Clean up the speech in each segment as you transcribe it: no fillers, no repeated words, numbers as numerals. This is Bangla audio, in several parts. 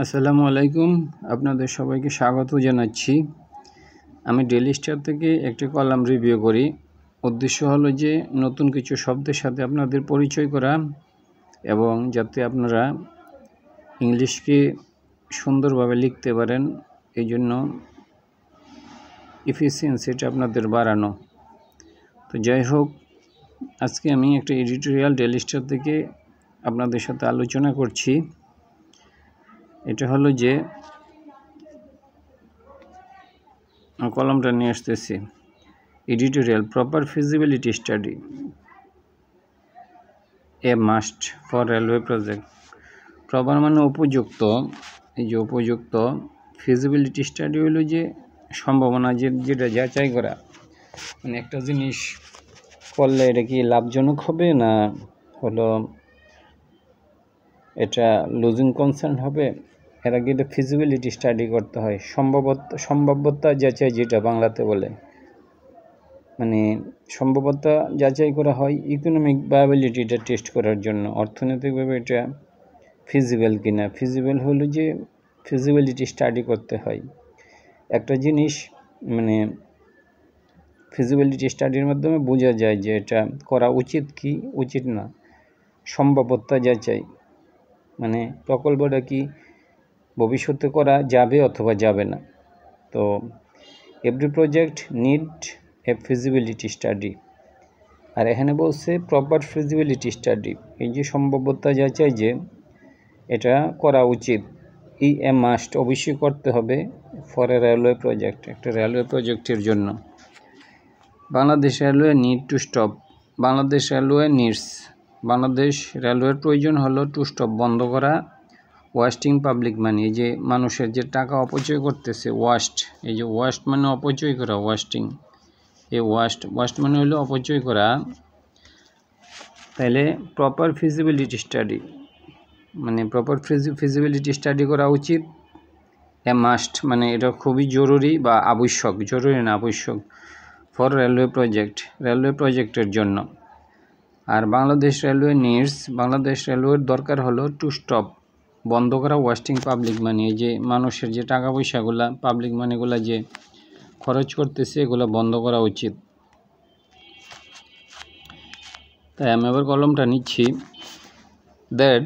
আসসালামু আলাইকুম। আপনাদের সবাইকে স্বাগত জানাচ্ছি। আমি ডেইলি স্টার থেকে একটি কলাম রিভিউ করি। উদ্দেশ্য হলো যে নতুন কিছু শব্দের সাথে আপনাদের পরিচয় করা এবং যাতে আপনারা ইংলিশকে সুন্দরভাবে লিখতে পারেন, এই জন্য এফিসিয়েন্সিটা আপনাদের বাড়ানো। তো যাই হোক, আজকে আমি একটা এডিটোরিয়াল ডেইলি স্টার থেকে আপনাদের সাথে আলোচনা করছি। এটা হলো যে কলামটা নিয়ে আসতেছি। Editorial proper feasibility study a must for railway project. Proper মানে উপযুক্ত। এই যে উপযুক্ত, ফিজিবিলিটি স্টাডি হলো যে সম্ভাবনা, যেটা যাচাই করা, মানে একটা জিনিস করলে এটা কি লাভজনক হবে না হলো এটা লুজিং কনসার্ন হবে, এর আগে এটা ফিজিবিলিটি স্টাডি করতে হয়। সম্ভাব্যতা যাচাই, যেটা বাংলাতে বলে, মানে সম্ভাব্যতা যাচাই করা হয় ইকোনমিক ভায়াবিলিটিটা টেস্ট করার জন্য, অর্থনৈতিকভাবে এটা ফিজিবল কিনা। ফিজিবল হলো যে ফিজিবিলিটি স্টাডি করতে হয় একটা জিনিস, মানে ফিজিবিলিটি স্টাডির মাধ্যমে বোঝা যায় যে এটা করা উচিত কি উচিত না। সম্ভাব্যতা যাচাই মানে প্রকল্পটা কি ভবিষ্যতে করা যাবে অথবা যাবে না। তো every project need a feasibility study. আর এখানে বলছে প্রপার ফিজিবিলিটি স্টাডি, এই যে সম্ভাব্যতা যাচাই যে এটা করা উচিত, এ মাস্ট অবশ্যই করতে হবে ফর এ রেলওয়ে প্রজেক্ট, একটা রেলওয়ে প্রজেক্টের জন্য। Bangladesh railway need to stop. Bangladesh railway needs, Bangladesh রেলওয়ের প্রয়োজন হলো টু স্টপ, বন্ধ করা, ওয়াস্টিং পাবলিক মানি, এই যে মানুষের যে টাকা অপচয় করতেছে, ওয়াস্ট, এই যে ওয়াস্ট মানে অপচয় করা, ওয়াস্টিং, এই ওয়াস্ট মানে হলো অপচয় করা। তাইলে প্রপার ফিজিবিলিটি স্টাডি মানে প্রপার ফিজিবিলিটি স্টাডি করা উচিত। এ মাস্ট মানে এটা খুবই জরুরি বা আবশ্যক, জরুরি না আবশ্যক, ফর রেলওয়ে প্রজেক্ট, রেলওয়ে প্রজেক্টের জন্য। আর বাংলাদেশ রেলওয়ে নিডস, বাংলাদেশ রেলওয়ের দরকার হলো টু স্টপ, বন্ধ করা, ওয়াস্টিং পাবলিক মানি, এই যে মানুষের যে টাকা পয়সাগুলা, পাবলিক মানিগুলা যে খরচ করতেছে, এগুলো বন্ধ করা উচিত। তাই আমি আবার কলমটা নিচ্ছি। দ্যাট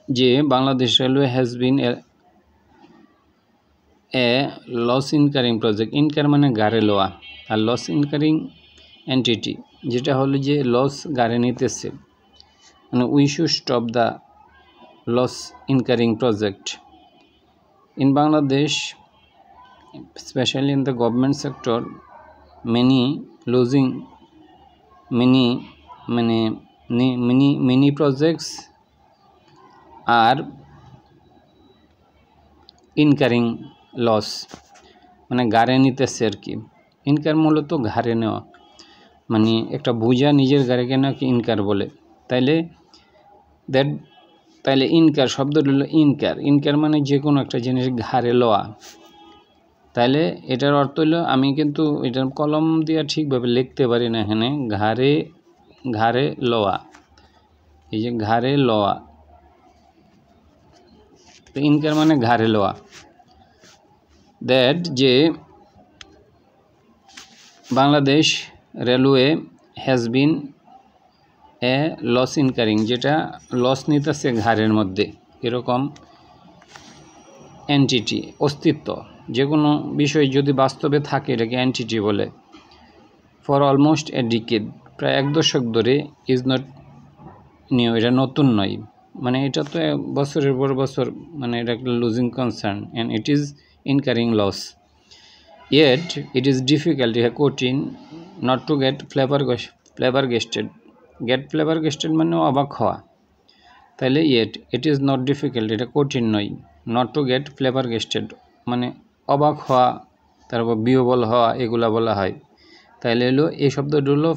যে Bangladesh railway has been a loss incurring project, incur মানে গাড়ে লওয়া, আর লস ইনকারিং এন্টিটি, যেটা হলো যে লস গাড়ে নিতেছে, মানে we should stop the loss incurring project in Bangladesh, especially in the government sector. Many projects are incurring loss, মানে ঘাড়ে নিতেছে আর কি। ইনকার মূলত ঘাড়ে নেওয়া, মানে একটা বোঝা নিজের ঘাড়ে কেন কি ইনকার বলে। তাইলে ইনকার শব্দটা হলো ইনকার মানে যে কোনো একটা জিনিস ঘাড়ে লওয়া। তাইলে এটার অর্থ হলো, আমি কিন্তু এটার কলম দিয়ে ঠিকভাবে লিখতে পারি না এখানে, ঘাড়ে লওয়া, এই যে ঘাড়ে লওয়া, তো ইনকার মানে ঘাড়ে লওয়া। দ্যাট যে Bangladesh railway has been a loss incurring, যেটা লস নিতেছে ঘাড়ের মধ্যে, এরকম এন্টিটি, অস্তিত্ব, যে কোনো বিষয় যদি বাস্তবে থাকে এটাকে এন্টিটি বলে। ফর অলমোস্ট এ ডিকেড, প্রায় এক দশক ধরে, ইজ নট নিউ, এটা নতুন নয়, মানে এটা তো বছরের পর বছর, মানে এটা একটা losing concern and it is incurring loss. Yet it is difficult, এটা কঠিন, not to get flabbergasted, flabbergasted মানে অবাক হওয়া। তাহলে yet it is not difficult, এটা কঠিন নয়, নট টু গেট ফ্লেভারগেস্টেড মানে অবাক হওয়া, তারপর বিহবল হওয়া, এগুলা বলা হয়। তাইলে হলো এই শব্দটি হলো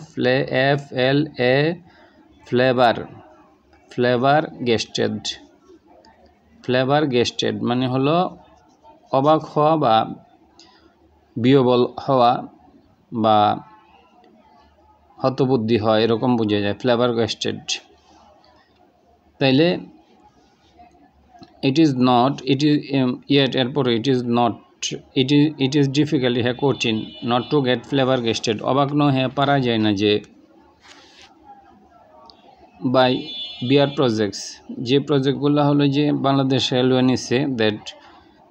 ফ্লেভারগেস্টেড মানে হলো অবাক হওয়া বা বিহবল হওয়া বা হতবুদ্ধি হয়, এরকম বোঝা যায় ফ্লেভারগেস্টেড। তাইলে it is not, it is yet এরপরে it is not, it is difficult, হ্যাঁ কঠিন, not to get flabbergasted, অবাক ন হ্যাঁ পারা যায় না যে by বিআর প্রজেক্টস, যে প্রজেক্টগুলো হলো যে বাংলাদেশ রেলওয়ে নিচ্ছে,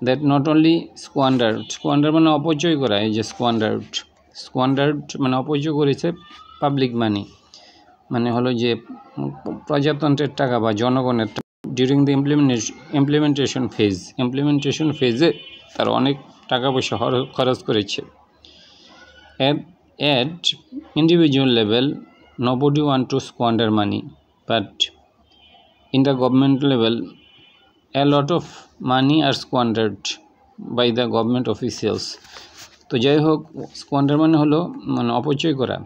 দ্যাট নট অনলি স্কোয়ান্ডার মানে অপচয় করা, এই যে স্কোয়ান্ডার্ড মানে অপচয় করেছে পাবলিক মানি, মানে হলো যে প্রজাতন্ত্রের টাকা বা জনগণের ডিউরিং দ্য ইমপ্লিমেন্টেশন ফেজে তারা অনেক টাকা পয়সা খরচ করেছে। at individual level nobody want to squander money, but in the government level a lot of money are squandered by the government officials। তো যাই হোক, স্কোয়ান্ডার মানে হলো মানে অপচয় করা,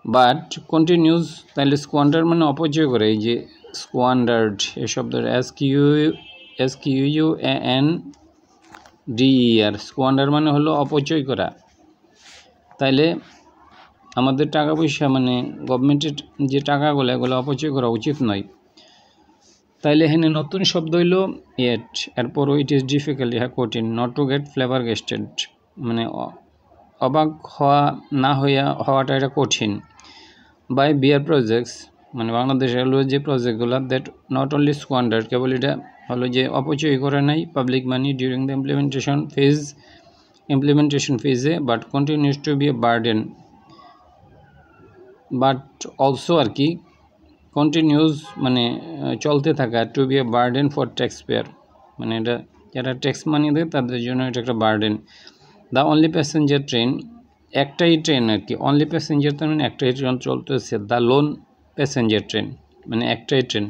বাট কন্টিনিউস, তাহলে স্কোয়ান্ডার মানে অপচয় করে, এই যে স্কোয়ান্ডার্ড এই শব্দের SQUANDER, স্কোয়ান্ডার মানে হলো অপচয় করা। তাইলে আমাদের টাকা পয়সা মানে গভর্নমেন্টের যে টাকাগুলো এগুলো অপচয় করা উচিত নয়। তাইলে এখানে নতুন শব্দ হইল এট, এরপরও ইট ইজ ডিফিকাল্ট, হ্যাঁ কঠিন, নট টু গেট ফ্লেভারগেস্টেড মানে অবাক হওয়াটা এটা কঠিন। বাই বিআর প্রজেক্টস মানে বাংলাদেশ রেলওয়ে যে প্রজেক্টগুলো, দ্যাট নট অনলি স্কোয়ান্ডার, কেবল এটা হলো যে অপচয় করে নাই public money during the implementation ফেজে, but continues to be a burden, but also আর কি কন্টিনিউস মানে চলতে থাকা, to be a burden for taxpayer, মানে এটা যারা ট্যাক্স মানি দেয় তাদের জন্য এটা একটা burden. The only passenger train, একটাই ট্রেন আর কি, অনলি প্যাসেঞ্জার তার মানে একটাই ট্রেন চলতেছে, দ্য লোন প্যাসেঞ্জার ট্রেন মানে একটাই train,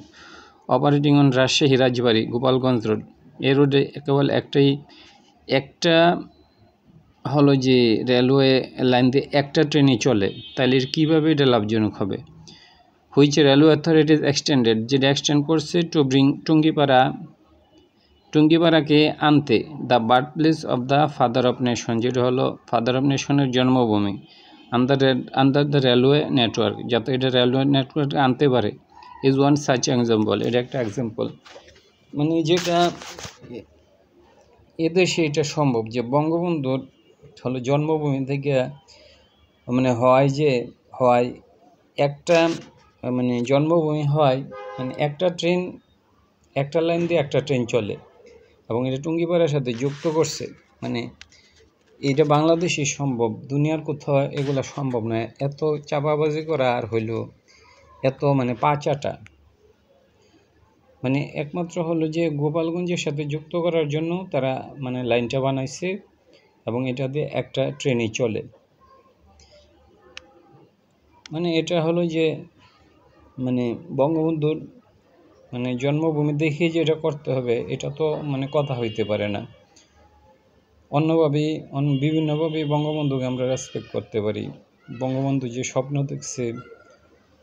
operating on Rajshahi Rajbari Gopalganj road, এই রোডে কেবল একটা হলো যে রেলওয়ে লাইন দিয়ে একটা ট্রেনই চলে, তাহলে কীভাবে এটা লাভজনক হবে? হুইচ রেলওয়ে অথরিটিজ এক্সটেন্ডেড, যেটা এক্সটেন্ড করছে টু ব্রিং টুঙ্গিপাড়াকে আনতে, the birth place of the father of nation, যেটা হলো ফাদার অফ নেশনের জন্মভূমি, আন্ডার দ্য রেলওয়ে নেটওয়ার্ক, যাতে এটা রেলওয়ে নেটওয়ার্কে আনতে পারে, ইজ ওয়ান সাচ এক্সাম্পল, এটা একটা এক্সাম্পল, মানে যেটা এদেশে এটা সম্ভব যে বঙ্গবন্ধুর হলো জন্মভূমি থেকে মানে হয় একটা মানে জন্মভূমি হয় মানে একটা ট্রেন, একটা লাইন দিয়ে একটা ট্রেন চলে, এবং এটা টুঙ্গিপাড়ার সাথে যুক্ত করছে, মানে এটা বাংলাদেশই সম্ভব, দুনিয়ার কোথাও এগুলো সম্ভব নয়, এত চাপাবাজি করা আর হইল এত মানে পাচাটা, মানে একমাত্র হলো যে গোপালগঞ্জের সাথে যুক্ত করার জন্য তারা মানে লাইনটা বানাইছে, এবং এটা দিয়ে একটা ট্রেনই চলে, মানে এটা হলো যে মানে বঙ্গবন্ধুর মানে জন্মভূমি দেখে যে এটা করতে হবে এটা তো মানে কথা হইতে পারে না। বিভিন্নভাবেই বঙ্গবন্ধুকে আমরা রেসপেক্ট করতে পারি, বঙ্গবন্ধু যে স্বপ্ন দেখছে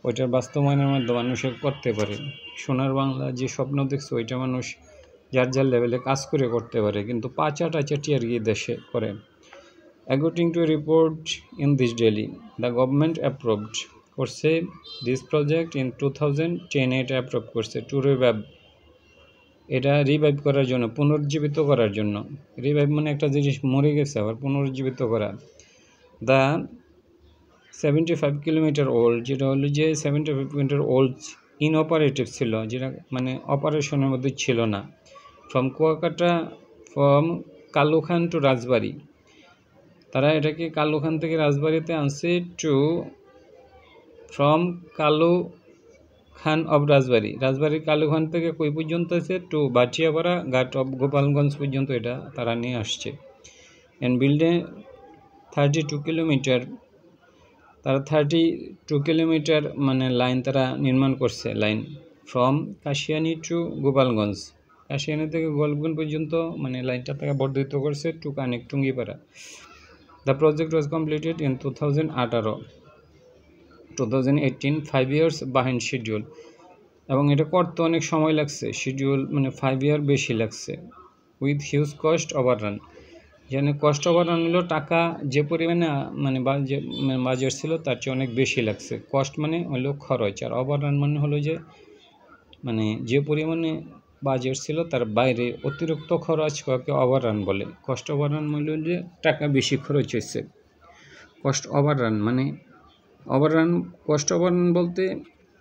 ওইটার বাস্তবায়নের মাধ্যমে মানুষের করতে পারে, সোনার বাংলা যে স্বপ্ন দেখছে ওইটা মানুষ যার লেভেলে কাজ করে করতে পারে, কিন্তু পাচাটা চাটিয়ার গিয়ে দেশে করে। According to report in this daily, the government approved করছে দিস প্রজেক্ট ইন 2010, এটা অ্যাপ্রুভ করছে টু রিভাইভ, এটা রিভাইভ করার জন্য, পুনরুজ্জীবিত করার জন্য, রিভাইভ মানে একটা জিনিস মরে গেছে আবার পুনরুজ্জীবিত করা। দ্য 75 কিলোমিটার ওল্ড, যেটা হলো যে 75 কিলোমিটার ওল্ড ইনঅপারেটিভ ছিল, যেটা মানে অপারেশনের মধ্যে ছিল না, ফ্রম কালুখান টু রাজবাড়ী, তারা এটাকে কালুখান থেকে রাজবাড়িতে আনছে, ফ্রম কালুখান অফ রাজবাড়ির কালুখান থেকে কই পর্যন্ত আছে, টু বাটিয়াপাড়া ঘাট অফ গোপালগঞ্জ পর্যন্ত এটা তারা নিয়ে আসছে। অ্যান্ড বিল্ডে 32 কিলোমিটার, তারা 32 কিলোমিটার মানে লাইন তারা নির্মাণ করছে, line from Kashiani to Gopalganj, Kashiani থেকে গোপালগঞ্জ পর্যন্ত মানে লাইনটা তারা বর্ধিত করছে to connect Tungipara. The project was completed in 2018, 5 years behind schedule, এবং এটা করতে অনেক সময় লাগছে, শিডিউল মানে 5 year বেশি লাগছে, উইথ হিউজ কস্ট ওভাররান, যেখানে কস্ট ওভাররান হলো টাকা যে পরিমাণে মানে বাজেট ছিল তার চেয়ে অনেক বেশি লাগছে, কস্ট মানে হলো খরচ, আর ওভাররান মানে হলো যে মানে যে পরিমাণে বাজেট ছিল তার বাইরে অতিরিক্ত খরচ কাকে ওভাররান বলে। কস্ট ওভাররান মানে যে টাকা বেশি খরচ হয়েছে। কস্ট ওভাররান মানে কস্ট ওভাররান বলতে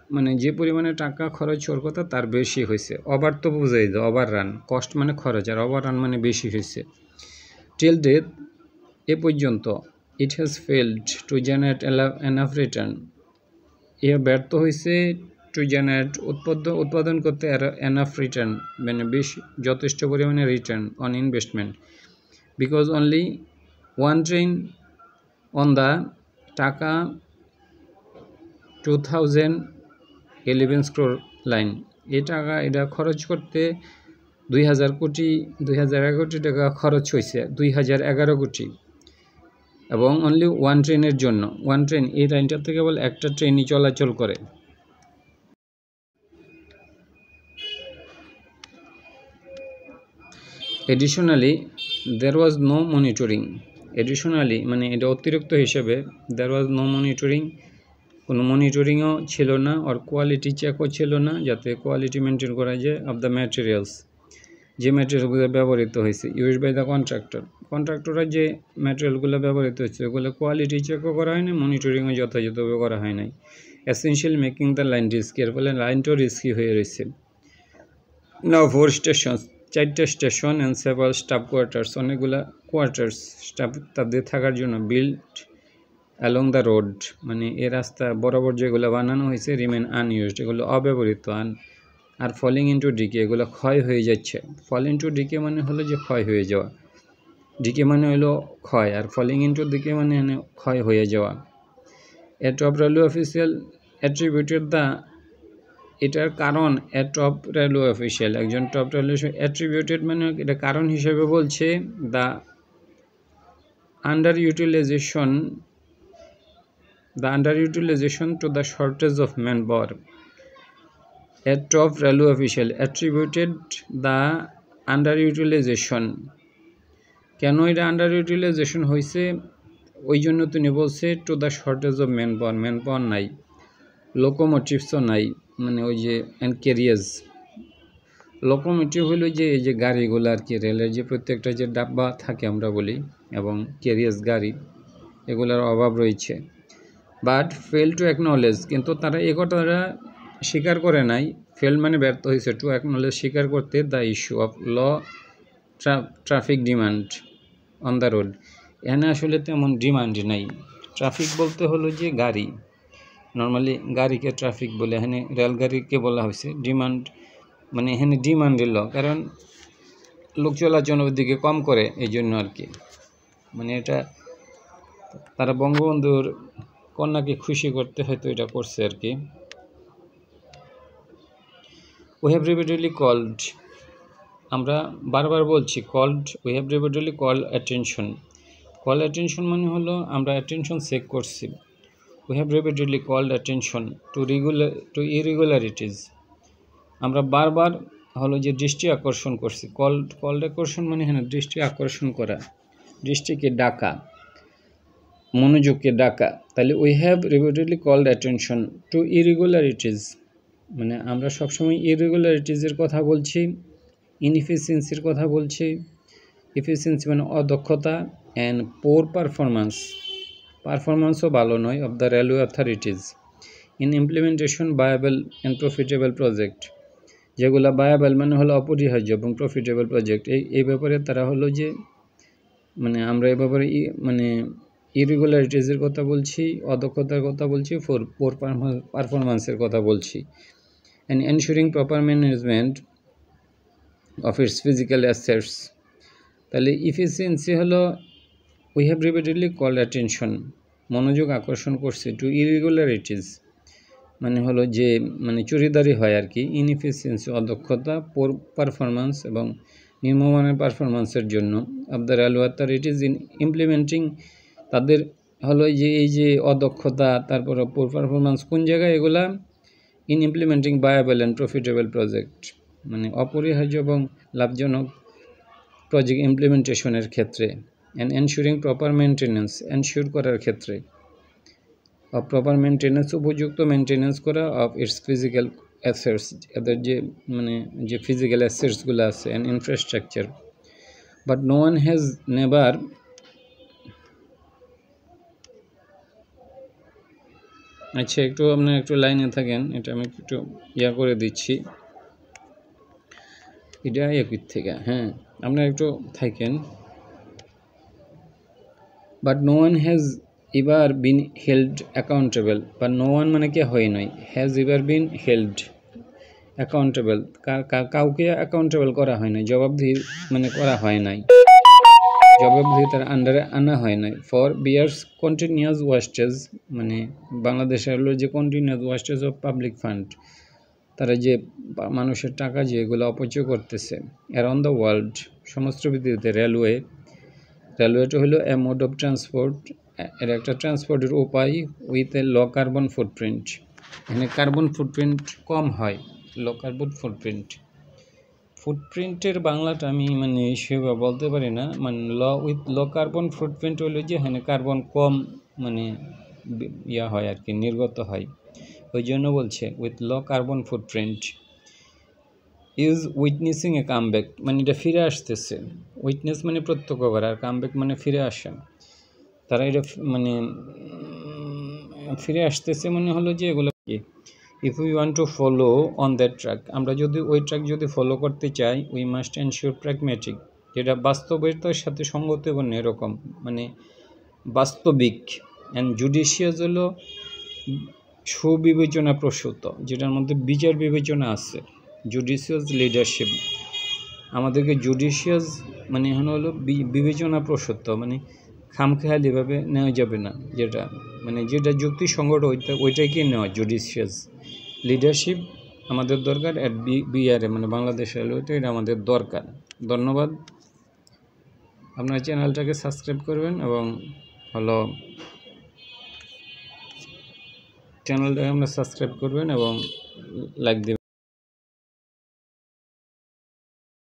মানে যে পরিমাণে টাকা খরচ হওয়ার কথা তার বেশি হয়েছে। ওভার তো বুঝাই যায়, ওভাররান, কস্ট মানে খরচ আর ওভাররান মানে বেশি হয়েছে। টিল ডেট, এ পর্যন্ত, it has failed to generate enough return, এ ব্যর্থ হয়েছে টু জেনারেট উৎপাদন করতে এনাফ রিটার্ন মানে বেশি যথেষ্ট পরিমাণে return on investment, because only one train on the টাকা 2011 crore লাইন, এই টাকা এটা খরচ করতে 2011 কোটি টাকা খরচ হয়েছে, 2011 কোটি, এবং অনলি ওয়ান ট্রেনের জন্য। ওয়ান ট্রেন, এই লাইনটাতে কেবল একটা ট্রেনই চলাচল করে। Additionally there was no monitoring, additionally মানে এটা অতিরিক্ত হিসেবে, দেয়ার ওয়াজ নো মনিটরিং, কোনো মনিটরিংও ছিল না, আর কোয়ালিটি চেকও ছিল না, যাতে কোয়ালিটি মেনটেন করা যায় অফ দ্য ম্যাটেরিয়ালস, যে ম্যাটেরিয়ালগুলো ব্যবহৃত হয়েছে, ইউজ বাই দ্য কন্ট্রাক্টররা যে ম্যাটেরিয়ালগুলো ব্যবহৃত হয়েছে ওগুলো কোয়ালিটি চেকও করা হয়নি, মনিটরিংও যথাযথভাবে করা হয় নাই। Essential making the line risky, এর ফলে লাইনটাও রিস্কি হয়ে রয়েছে। নাও 4 স্টেশন, 4টা station and several staff quarters, অনেকগুলা কোয়ার্টার্স স্টাফ তাদের থাকার জন্য, বিল্ড অ্যালং দ্য রোড, মানে এই রাস্তা বরাবর যেগুলো বানানো হয়েছে, রিমেন আনইউজড, এগুলো অব্যবহৃত, আর ফলিং ইনটু ডিকে, এগুলো ক্ষয় হয়ে যাচ্ছে। ফল ইনটু ডিকে মানে হলো যে ক্ষয় হয়ে যাওয়া, ডিকে মানে হলো ক্ষয়, আর ফলিং ইনটু ডিকে মানে ক্ষয় হয়ে যাওয়া। A top railway official attributed the, এটার কারণ এ টপ রেলওয়ে অফিসিয়াল, একজন টপ রেলওয়ে অ্যাট্রিবিউটেড মানে এটা কারণ হিসেবে বলছে the underutilization to the shortage of manpower. A top railway official attributed the underutilization, কেন এটা আন্ডার ইউটিলাইজেশন হয়েছে ওই জন্য তিনি বলছে two the shortage of man power নাই, লোকোমোটিভসও নাই, মানে ওই যে অ্যান্ড ক্যারিয়ার্স, লোকোমোটিভ হলো যে এই যে গাড়িগুলো আর কি, রেলের যে প্রত্যেকটা যে ডাব্বা থাকে আমরা বলি, এবং ক্যারিয়ার্স গাড়ি, এগুলোর অভাব রয়েছে। বাট ফেল টু অ্যাকনলেজ, কিন্তু তারা এ কথাটা স্বীকার করে নাই, ফেল মানে ব্যর্থ হয়েছে, টু অ্যাকনলেজ স্বীকার করতে, the issue of low traffic demand on the road, এখানে আসলে তেমন ডিমান্ড নাই। ট্রাফিক বলতে হলো যে গাড়ি, নর্মালি গাড়িকে ট্রাফিক বলে, এখানে রেলগাড়িকে বলা হয়েছে ডিমান্ড, মানে এখানে ডিমান্ড এলো কারণ লোক চলাচলের দিকে কম করে, এই জন্য আর কি, মানে এটা তারা বঙ্গবন্ধুর কন্যাকে খুশি করতে হয়তো এটা করছে আর কি। We have repeatedly called, আমরা বারবার বলছি called, we have repeatedly called attention, call attention মানে হলো আমরা অ্যাটেনশন চেক করছি। We have repeatedly called attention to irregularities, আমরা বারবার হলো যে দৃষ্টি আকর্ষণ করছি। কল্ড আকর্ষণ মানে হ্যাঁ দৃষ্টি আকর্ষণ করা, দৃষ্টিকে ডাকা, মনোযোগকে ডাকা। তাহলে we have repeatedly called attention to irregularities, মানে আমরা সবসময় ইরেগুলারিটিজের কথা বলছি, ইনএফিসিয়েন্সির কথা বলছি। এফিসিয়েন্সি মানে অদক্ষতা, অ্যান্ড পোর পারফরম্যান্সও ভালো নয় of the railway authorities in implementation viable and profitable project, যেগুলো ভায়াবল মানে হলো অপরিহার্য এবং প্রফিটেবল প্রজেক্ট, এই ব্যাপারে তারা হলো যে মানে আমরা এই ব্যাপারে মানে ইরেগুলারিটিজের কথা বলছি, অদক্ষতার কথা বলছি, পোর পারফরম্যান্সের কথা বলছি। And ensuring proper management of its physical assets, তাহলে ইফিসিয়েন্সি হলো we have repeatedly called attention, মনোযোগ আকর্ষণ করছে, টু ইরেগুলারিটিস মানে হলো যে মানে চুরিদারি হয় আর কি, ইনএফিসিয়েন্সি অদক্ষতা, পোর পারফরম্যান্স এবং নিম্নমানের পারফরম্যান্সের জন্য of the railway authorities in implementing, তাদের হলো যে এই যে অদক্ষতা, তারপর পোর পারফরম্যান্স কোন জায়গায়, এগুলা in implementing viable and profitable project, মানে অপরিহার্য এবং লাভজনক প্রজেক্ট ইমপ্লিমেন্টেশনের ক্ষেত্রে। And ensuring proper maintenance, ensure করার ক্ষেত্রে, প্রপার মেনটেন্যান্স উপযুক্ত মেনটেন্যান্স করা অফ ইটস ফিজিক্যাল অ্যাসেটস, এদের যে মানে যে ফিজিক্যাল অ্যাসেটসগুলো আছে and infrastructure, but no one has never আচ্ছা একটু আপনার একটু লাইনে থাকেন, এটা আমি একটু করে দিচ্ছি, এটা একই থেকে, হ্যাঁ আপনার একটু থাকেন। But no one has ever been held accountable, বা নো ওয়ান মানে কি হয় নাই, has ever been held accountable, কাউকে অ্যাকাউন্টেবল করা হয় নাই, জবাবদিহি মানে করা হয় নাই, জবাবদিহিতার আন্ডারে আনা হয় নাই, ফর বিয়ার্স কন্টিনিউয়াস ওয়েস্টেজ, মানে বাংলাদেশে হলো যে continuous wastage of public fund, তারা যে মানুষের টাকা যে এগুলো অপচয় করতেছে, অ্যারাউন্ড দ্য ওয়ার্ল্ড, সমস্ত পৃথিবীতে। রেলওয়েটা হলো এ মোড অফ ট্রান্সপোর্ট, এর একটা ট্রান্সপোর্টের উপায় with a low carbon footprint, এখানে কার্বন ফুটপ্রিন্ট কম হয়, লো কার্বন ফুটপ্রিন্টের বাংলাটা আমি মানে সেভাবে বলতে পারি না, মানে লো কার্বন ফুটপ্রিন্ট হলো যে এখানে কার্বন কম মানে হয় আর কি, নির্গত হয়, ওই জন্য বলছে with low carbon footprint. Is witnessing A comeback, মানে এটা ফিরে আসতেছে, উইটনেস মানে প্রত্যক্ষ করা, আর কামব্যাক মানে ফিরে আসা, তারা এটা মানে ফিরে আসতেছে, মনে হলো যে এগুলো কি, if we want to follow on that track, আমরা যদি ওই ট্র্যাক যদি ফলো করতে চাই, উই মাস্ট এনশিওর প্র্যাগম্যাটিক, যেটা বাস্তবতার সাথে সঙ্গত এবং এরকম মানে বাস্তবিক, অ্যান্ড জুডিশিয়াস হলো সুবিবেচনা প্রসূত, যেটার মধ্যে বিচার বিবেচনা আছে, জুডিশিয়াস লিডারশিপ, আমাদেরকে জুডিশিয়াস মানে এখন হলো বিবেচনা প্রসূত, মানে খামখেয়ালিভাবে নেওয়া যাবে না, যেটা মানে যেটা যুক্তিসঙ্গত ওইটাকে নেওয়া, জুডিশিয়াস লিডারশিপ আমাদের দরকার, অ্যাট বিআরএ মানে বাংলাদেশ রেলওয়েতে এটা আমাদের দরকার। ধন্যবাদ, আপনার চ্যানেলটাকে সাবস্ক্রাইব করবেন এবং হলো চ্যানেলটাকে আপনার সাবস্ক্রাইব করবেন এবং লাইক দেবেন।